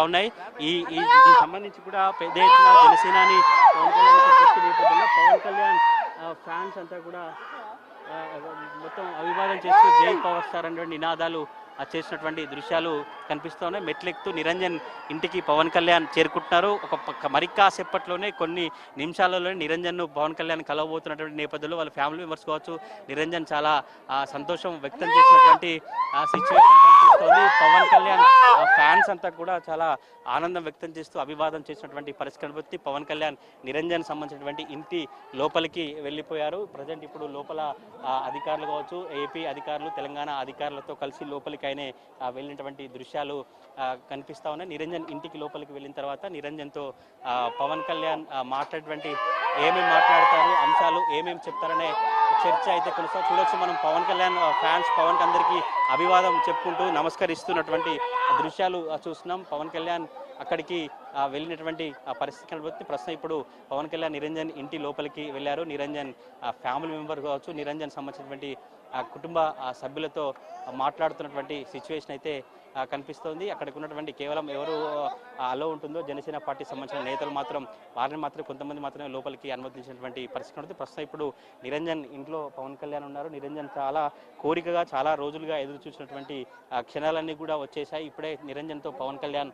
ఉన్నాయి. ఈ ఈ దీనికి సంబంధించి కూడా పెద్ద ఎత్తున జనసేనాని పవన్ కళ్యాణ్ ఇక్కడికి వచ్చే నేపథ్యంలో పవన్ కళ్యాణ్ ఫ్యాన్స్ అంతా కూడా మొత్తం అభివాదం చేస్తూ జై పవర్ స్టార్ అనేటువంటి నినాదాలు చేసినటువంటి దృశ్యాలు కనిపిస్తున్నాయి. మెట్లెక్కుతూ నిరంజన్ ఇంటికి పవన్ కళ్యాణ్ చేరుకుంటున్నారు. మరి కాసేపట్లోనే కొన్ని నిమిషాలలోనే నిరంజన్ను పవన్ కళ్యాణ్ కలవబోతున్నటువంటి నేపథ్యంలో వాళ్ళ ఫ్యామిలీ మెంబర్స్ కావచ్చు, నిరంజన్ చాలా సంతోషం వ్యక్తం చేసినటువంటి సిచ్యువేషన్ కనిపిస్తోంది. పవన్ కళ్యాణ్ ఫ్యాన్స్ అంతా కూడా చాలా ఆనందం వ్యక్తం చేస్తూ అభివాదం చేసినటువంటి పరిస్థితి కనిపిస్తుంది. పవన్ కళ్యాణ్ నిరంజన్ సంబంధించినటువంటి ఇంటి లోపలికి వెళ్ళిపోయారు. ప్రజెంట్ ఇప్పుడు లోపల అధికారులు కావచ్చు, ఏపీ అధికారులు, తెలంగాణ అధికారులతో కలిసి లోపలికి ఆయనే వెళ్ళినటువంటి దృశ్యాలు కనిపిస్తా ఉన్నాయి. నిరంజన్ ఇంటికి లోపలికి వెళ్ళిన తర్వాత నిరంజన్తో పవన్ కళ్యాణ్ మాట్లాడేటువంటి ఏమేమి మాట్లాడతారు, అంశాలు ఏమేమి చెప్తారనే చర్చ అయితే కొనసాగు చూడొచ్చు. మనం పవన్ కళ్యాణ్ ఫ్యాన్స్ పవన్ అందరికీ అభివాదం చెప్పుకుంటూ నమస్కరిస్తున్నటువంటి దృశ్యాలు చూస్తున్నాం. పవన్ కళ్యాణ్ అక్కడికి వెళ్ళినటువంటి పరిస్థితి కనబడుతుంది. ప్రస్తుతం ఇప్పుడు పవన్ కళ్యాణ్ నిరంజన్ ఇంటి లోపలికి వెళ్ళారు. నిరంజన్ ఫ్యామిలీ మెంబర్ కావచ్చు, నిరంజన్ సంబంధించినటువంటి కుటుంబ సభ్యులతో మాట్లాడుతున్నటువంటి సిచ్యువేషన్ అయితే కనిపిస్తోంది. అక్కడికి ఉన్నటువంటి కేవలం ఎవరు అలో ఉంటుందో జనసేన పార్టీ సంబంధించిన నేతలు మాత్రం వారిని మాత్రం కొంతమంది మాత్రమే లోపలికి అనుమతించినటువంటి పరిస్థితి ఉంటుంది. ప్రస్తుతం ఇప్పుడు నిరంజన్ ఇంట్లో పవన్ కళ్యాణ్ ఉన్నారు. నిరంజన్ చాలా కోరికగా చాలా రోజులుగా ఎదురు చూసినటువంటి క్షణాలన్నీ కూడా వచ్చేసాయి. ఇప్పుడే నిరంజన్తో పవన్ కళ్యాణ్